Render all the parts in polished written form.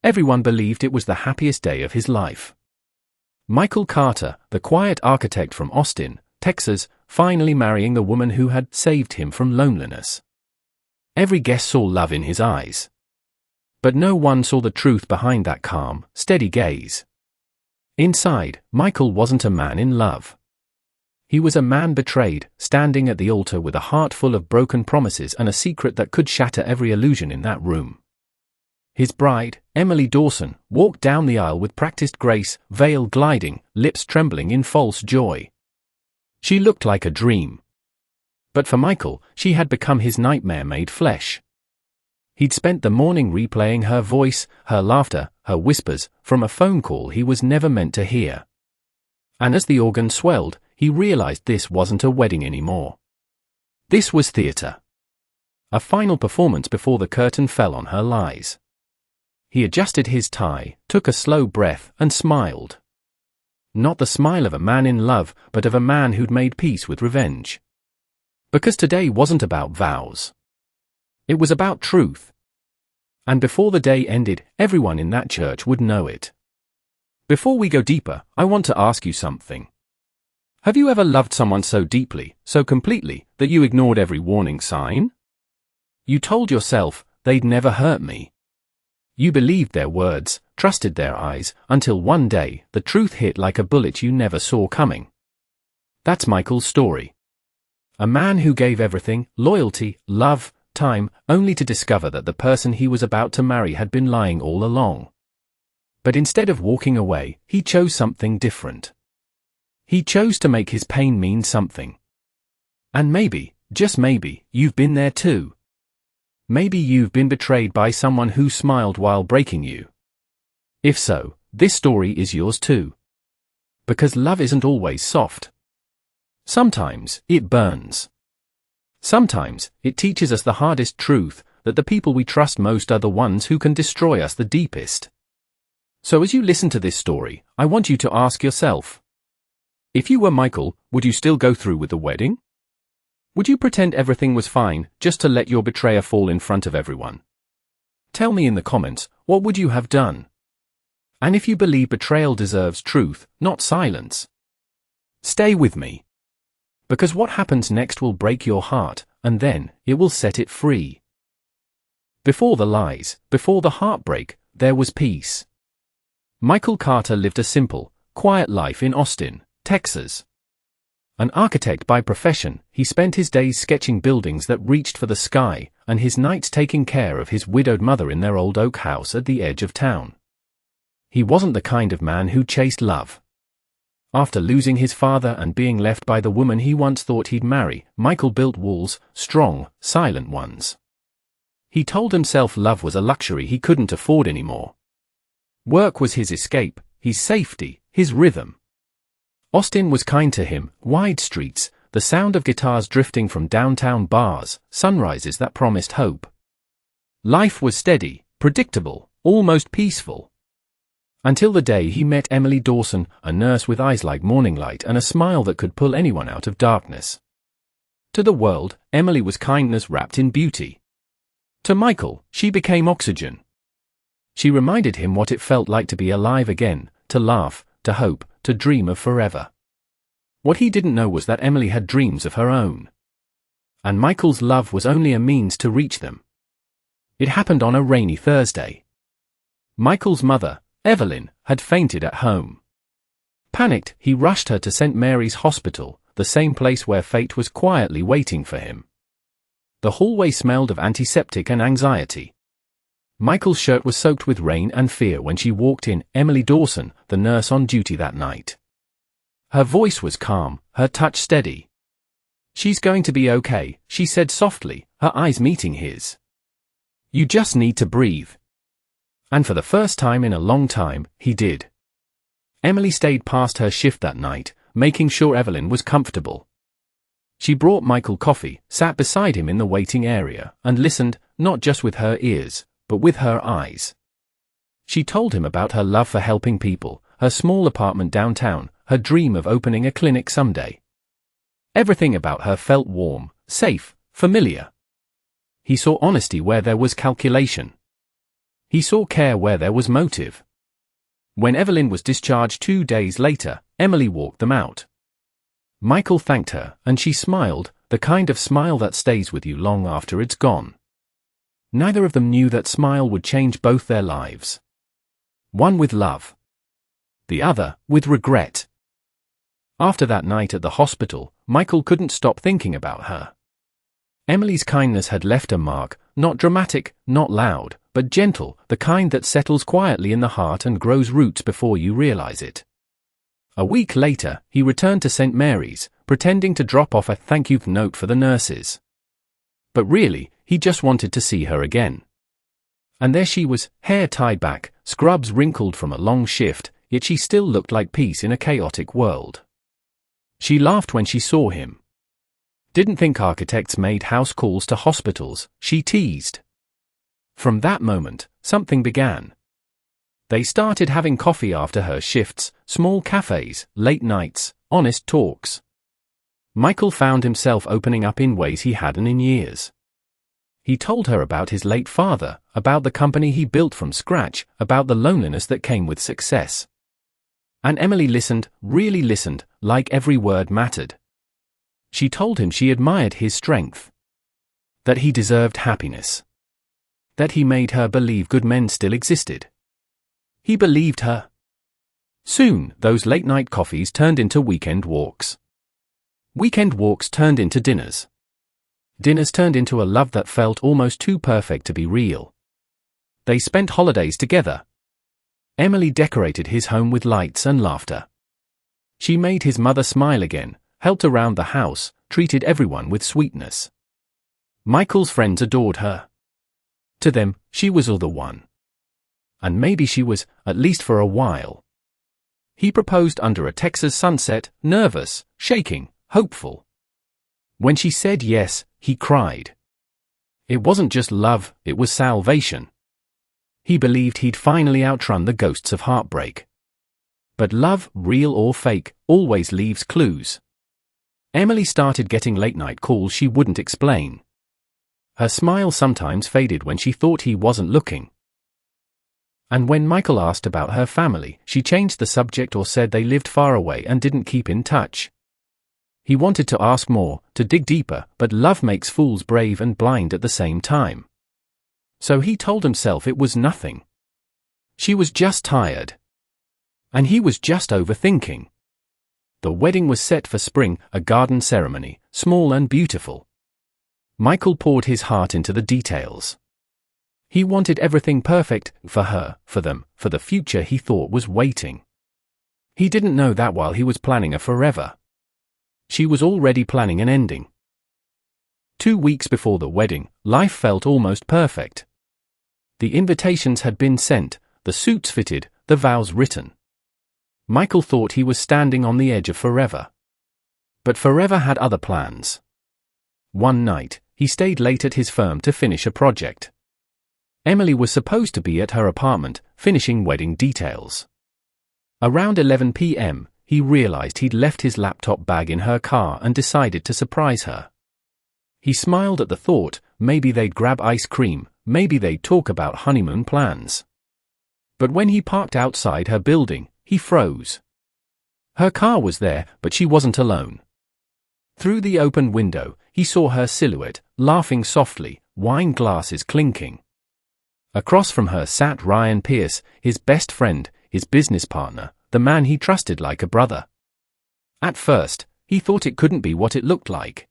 everyone believed it was the happiest day of his life. Michael Carter, the quiet architect from Austin, Texas, finally marrying the woman who had saved him from loneliness. Every guest saw love in his eyes. But no one saw the truth behind that calm, steady gaze. Inside, Michael wasn't a man in love. He was a man betrayed, standing at the altar with a heart full of broken promises and a secret that could shatter every illusion in that room. His bride, Emily Dawson, walked down the aisle with practiced grace, veil gliding, lips trembling in false joy. She looked like a dream. But for Michael, she had become his nightmare made flesh. He'd spent the morning replaying her voice, her laughter, her whispers, from a phone call he was never meant to hear. And as the organ swelled, he realized this wasn't a wedding anymore. This was theater. A final performance before the curtain fell on her lies. He adjusted his tie, took a slow breath, and smiled. Not the smile of a man in love, but of a man who'd made peace with revenge. Because today wasn't about vows. It was about truth. And before the day ended, everyone in that church would know it. Before we go deeper, I want to ask you something. Have you ever loved someone so deeply, so completely, that you ignored every warning sign? You told yourself, they'd never hurt me. You believed their words, trusted their eyes, until one day, the truth hit like a bullet you never saw coming. That's Michael's story. A man who gave everything, loyalty, love, time, only to discover that the person he was about to marry had been lying all along. But instead of walking away, he chose something different. He chose to make his pain mean something. And maybe, just maybe, you've been there too. Maybe you've been betrayed by someone who smiled while breaking you. If so, this story is yours too. Because love isn't always soft. Sometimes, it burns. Sometimes, it teaches us the hardest truth, that the people we trust most are the ones who can destroy us the deepest. So as you listen to this story, I want you to ask yourself, if you were Michael, would you still go through with the wedding? Would you pretend everything was fine, just to let your betrayer fall in front of everyone? Tell me in the comments, what would you have done? And if you believe betrayal deserves truth, not silence. Stay with me. Because what happens next will break your heart, and then, it will set it free. Before the lies, before the heartbreak, there was peace. Michael Carter lived a simple, quiet life in Austin, Texas. An architect by profession, he spent his days sketching buildings that reached for the sky, and his nights taking care of his widowed mother in their old oak house at the edge of town. He wasn't the kind of man who chased love. After losing his father and being left by the woman he once thought he'd marry, Michael built walls, strong, silent ones. He told himself love was a luxury he couldn't afford anymore. Work was his escape, his safety, his rhythm. Austin was kind to him, wide streets, the sound of guitars drifting from downtown bars, sunrises that promised hope. Life was steady, predictable, almost peaceful. Until the day he met Emily Dawson, a nurse with eyes like morning light and a smile that could pull anyone out of darkness. To the world, Emily was kindness wrapped in beauty. To Michael, she became oxygen. She reminded him what it felt like to be alive again, to laugh, to hope, to dream of forever. What he didn't know was that Emily had dreams of her own. And Michael's love was only a means to reach them. It happened on a rainy Thursday. Michael's mother, Evelyn, had fainted at home. Panicked, he rushed her to St. Mary's Hospital, the same place where fate was quietly waiting for him. The hallway smelled of antiseptic and anxiety. Michael's shirt was soaked with rain and fear when she walked in, Emily Dawson, the nurse on duty that night. Her voice was calm, her touch steady. "She's going to be okay," she said softly, her eyes meeting his. "You just need to breathe." And for the first time in a long time, he did. Emily stayed past her shift that night, making sure Evelyn was comfortable. She brought Michael coffee, sat beside him in the waiting area, and listened, not just with her ears, but with her eyes. She told him about her love for helping people, her small apartment downtown, her dream of opening a clinic someday. Everything about her felt warm, safe, familiar. He saw honesty where there was calculation. He saw care where there was motive. When Evelyn was discharged 2 days later, Emily walked them out. Michael thanked her, and she smiled, the kind of smile that stays with you long after it's gone. Neither of them knew that smile would change both their lives. One with love. The other with regret. After that night at the hospital, Michael couldn't stop thinking about her. Emily's kindness had left a mark, not dramatic, not loud, but gentle, the kind that settles quietly in the heart and grows roots before you realize it. A week later, he returned to St. Mary's, pretending to drop off a thank you note for the nurses. But really, he just wanted to see her again. And there she was, hair tied back, scrubs wrinkled from a long shift, yet she still looked like peace in a chaotic world. She laughed when she saw him. Didn't think architects made house calls to hospitals, she teased. From that moment, something began. They started having coffee after her shifts, small cafes, late nights, honest talks. Michael found himself opening up in ways he hadn't in years. He told her about his late father, about the company he built from scratch, about the loneliness that came with success. And Emily listened, really listened, like every word mattered. She told him she admired his strength. That he deserved happiness. That he made her believe good men still existed. He believed her. Soon, those late-night coffees turned into weekend walks. Weekend walks turned into dinners. Dinners turned into a love that felt almost too perfect to be real. They spent holidays together. Emily decorated his home with lights and laughter. She made his mother smile again, helped around the house, treated everyone with sweetness. Michael's friends adored her. To them, she was all the one. And maybe she was, at least for a while. He proposed under a Texas sunset, nervous, shaking, hopeful. When she said yes, he cried. It wasn't just love, it was salvation. He believed he'd finally outrun the ghosts of heartbreak. But love, real or fake, always leaves clues. Emily started getting late-night calls she wouldn't explain. Her smile sometimes faded when she thought he wasn't looking. And when Michael asked about her family, she changed the subject or said they lived far away and didn't keep in touch. He wanted to ask more, to dig deeper, but love makes fools brave and blind at the same time. So he told himself it was nothing. She was just tired. And he was just overthinking. The wedding was set for spring, a garden ceremony, small and beautiful. Michael poured his heart into the details. He wanted everything perfect, for her, for them, for the future he thought was waiting. He didn't know that while he was planning a forever. She was already planning an ending. 2 weeks before the wedding, life felt almost perfect. The invitations had been sent, the suits fitted, the vows written. Michael thought he was standing on the edge of forever. But forever had other plans. One night, he stayed late at his firm to finish a project. Emily was supposed to be at her apartment, finishing wedding details. Around 11 p.m., he realized he'd left his laptop bag in her car and decided to surprise her. He smiled at the thought, maybe they'd grab ice cream, maybe they'd talk about honeymoon plans. But when he parked outside her building, he froze. Her car was there, but she wasn't alone. Through the open window, he saw her silhouette, laughing softly, wine glasses clinking. Across from her sat Ryan Pierce, his best friend, his business partner, the man he trusted like a brother. At first, he thought it couldn't be what it looked like.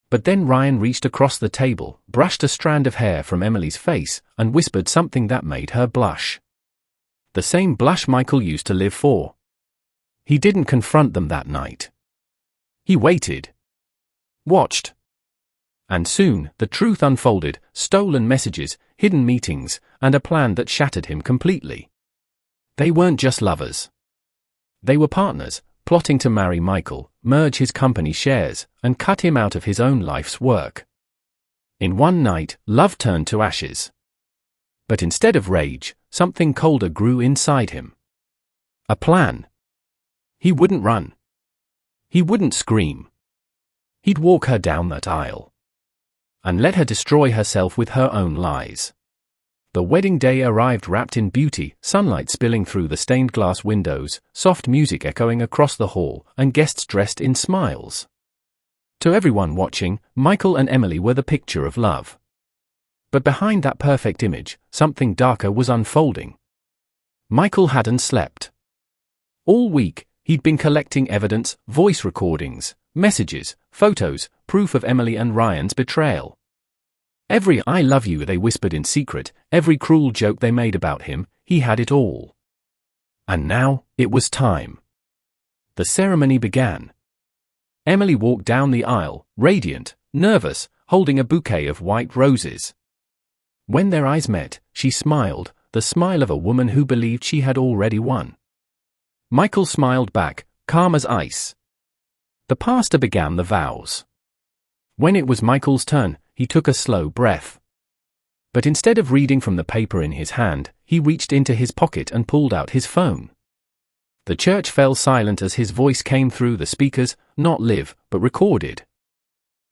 But then Ryan reached across the table, brushed a strand of hair from Emily's face, and whispered something that made her blush. The same blush Michael used to live for. He didn't confront them that night. He waited. Watched. And soon, the truth unfolded, stolen messages, hidden meetings, and a plan that shattered him completely. They weren't just lovers. They were partners, plotting to marry Michael, merge his company shares, and cut him out of his own life's work. In one night, love turned to ashes. But instead of rage, something colder grew inside him. A plan. He wouldn't run. He wouldn't scream. He'd walk her down that aisle. And let her destroy herself with her own lies. The wedding day arrived wrapped in beauty, sunlight spilling through the stained glass windows, soft music echoing across the hall, and guests dressed in smiles. To everyone watching, Michael and Emily were the picture of love. But behind that perfect image, something darker was unfolding. Michael hadn't slept. All week, he'd been collecting evidence, voice recordings, messages, photos, proof of Emily and Ryan's betrayal. Every "I love you" they whispered in secret, every cruel joke they made about him, he had it all. And now, it was time. The ceremony began. Emily walked down the aisle, radiant, nervous, holding a bouquet of white roses. When their eyes met, she smiled, the smile of a woman who believed she had already won. Michael smiled back, calm as ice. The pastor began the vows. When it was Michael's turn, he took a slow breath. But instead of reading from the paper in his hand, he reached into his pocket and pulled out his phone. The church fell silent as his voice came through the speakers, not live, but recorded.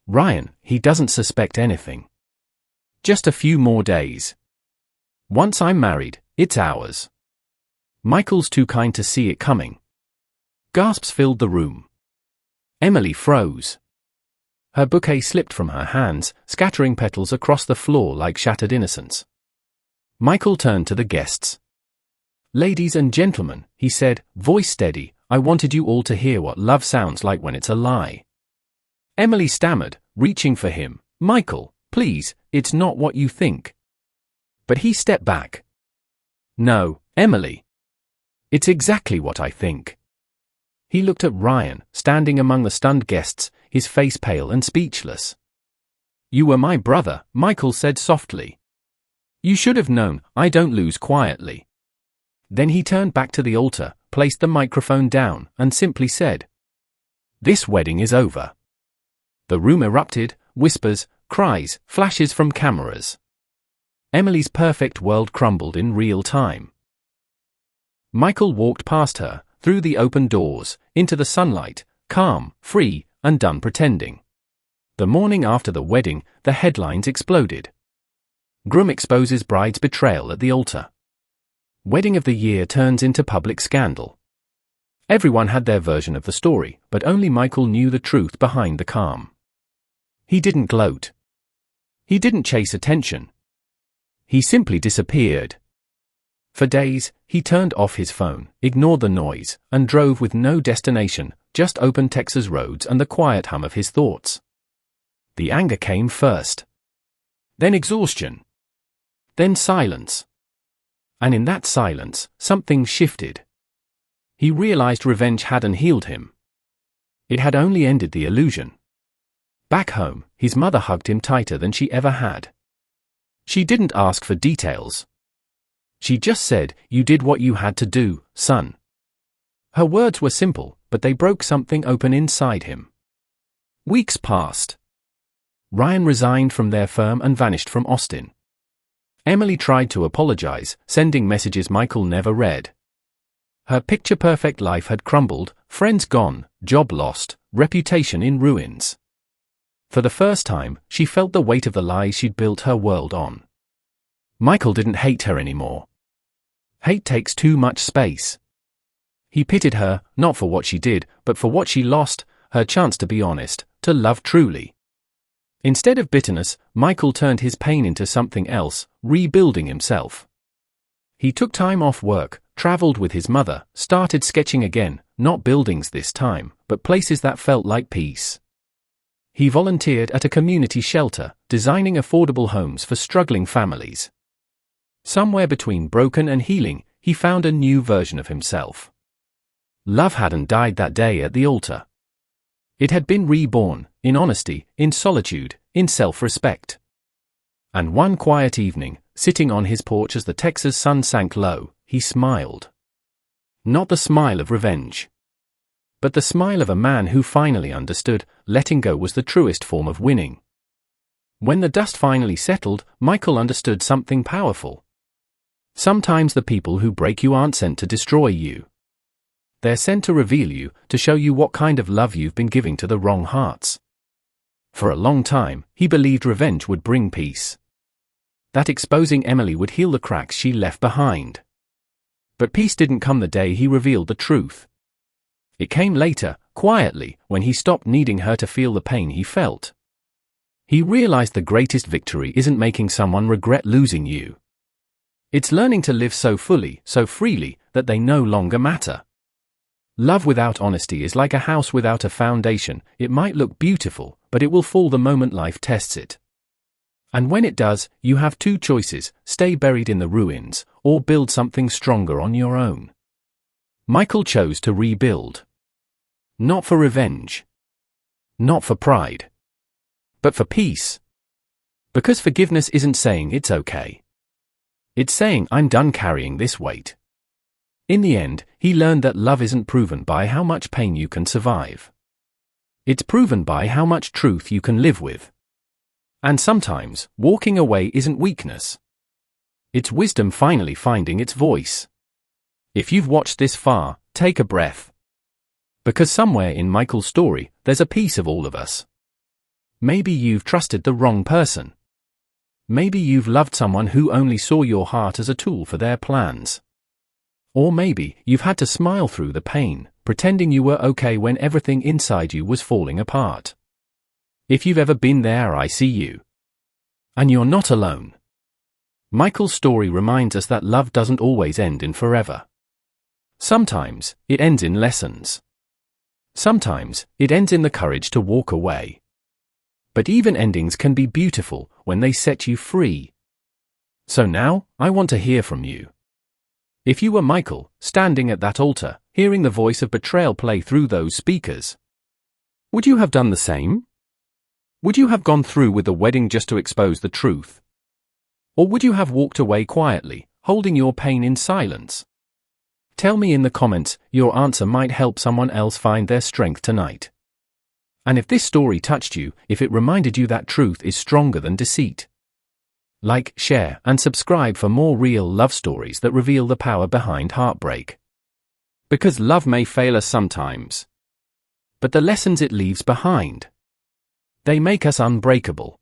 "Ryan, he doesn't suspect anything. Just a few more days. Once I'm married, it's ours. Michael's too kind to see it coming." Gasps filled the room. Emily froze. Her bouquet slipped from her hands, scattering petals across the floor like shattered innocence. Michael turned to the guests. "Ladies and gentlemen," he said, voice steady, "I wanted you all to hear what love sounds like when it's a lie." Emily stammered, reaching for him. "Michael, please, it's not what you think." But he stepped back. "No, Emily. It's exactly what I think." He looked at Ryan, standing among the stunned guests, his face pale and speechless. "You were my brother," Michael said softly. "You should have known, I don't lose quietly." Then he turned back to the altar, placed the microphone down, and simply said, "This wedding is over." The room erupted, whispers, cries, flashes from cameras. Emily's perfect world crumbled in real time. Michael walked past her, through the open doors, into the sunlight, calm, free, and done pretending. The morning after the wedding, the headlines exploded. Groom exposes bride's betrayal at the altar. Wedding of the year turns into public scandal. Everyone had their version of the story, but only Michael knew the truth behind the calm. He didn't gloat. He didn't chase attention. He simply disappeared. For days, he turned off his phone, ignored the noise, and drove with no destination, just open Texas roads and the quiet hum of his thoughts. The anger came first. Then exhaustion. Then silence. And in that silence, something shifted. He realized revenge hadn't healed him. It had only ended the illusion. Back home, his mother hugged him tighter than she ever had. She didn't ask for details. She just said, "You did what you had to do, son." Her words were simple, but they broke something open inside him. Weeks passed. Ryan resigned from their firm and vanished from Austin. Emily tried to apologize, sending messages Michael never read. Her picture-perfect life had crumbled, friends gone, job lost, reputation in ruins. For the first time, she felt the weight of the lies she'd built her world on. Michael didn't hate her anymore. Hate takes too much space. He pitied her, not for what she did, but for what she lost, her chance to be honest, to love truly. Instead of bitterness, Michael turned his pain into something else, rebuilding himself. He took time off work, traveled with his mother, started sketching again, not buildings this time, but places that felt like peace. He volunteered at a community shelter, designing affordable homes for struggling families. Somewhere between broken and healing, he found a new version of himself. Love hadn't died that day at the altar. It had been reborn, in honesty, in solitude, in self-respect. And one quiet evening, sitting on his porch as the Texas sun sank low, he smiled. Not the smile of revenge, but the smile of a man who finally understood letting go was the truest form of winning. When the dust finally settled, Michael understood something powerful. Sometimes the people who break you aren't sent to destroy you. They're sent to reveal you, to show you what kind of love you've been giving to the wrong hearts. For a long time, he believed revenge would bring peace. that exposing Emily would heal the cracks she left behind. But peace didn't come the day he revealed the truth. It came later, quietly, when he stopped needing her to feel the pain he felt. He realized the greatest victory isn't making someone regret losing you. It's learning to live so fully, so freely, that they no longer matter. Love without honesty is like a house without a foundation. It might look beautiful, but it will fall the moment life tests it. And when it does, you have two choices: stay buried in the ruins, or build something stronger on your own. Michael chose to rebuild. Not for revenge. Not for pride. But for peace. Because forgiveness isn't saying it's okay. It's saying, I'm done carrying this weight. In the end, he learned that love isn't proven by how much pain you can survive. It's proven by how much truth you can live with. And sometimes, walking away isn't weakness. It's wisdom finally finding its voice. If you've watched this far, take a breath. Because somewhere in Michael's story, there's a piece of all of us. Maybe you've trusted the wrong person. Maybe you've loved someone who only saw your heart as a tool for their plans. Or maybe you've had to smile through the pain, pretending you were okay when everything inside you was falling apart. If you've ever been there, I see you. And you're not alone. Michael's story reminds us that love doesn't always end in forever. Sometimes, it ends in lessons. Sometimes, it ends in the courage to walk away. But even endings can be beautiful when they set you free. So now, I want to hear from you. If you were Michael, standing at that altar, hearing the voice of betrayal play through those speakers, would you have done the same? Would you have gone through with the wedding just to expose the truth? Or would you have walked away quietly, holding your pain in silence? Tell me in the comments. Your answer might help someone else find their strength tonight. And if this story touched you, if it reminded you that truth is stronger than deceit, like, share, and subscribe for more real love stories that reveal the power behind heartbreak. Because love may fail us sometimes, but the lessons it leaves behind, they make us unbreakable.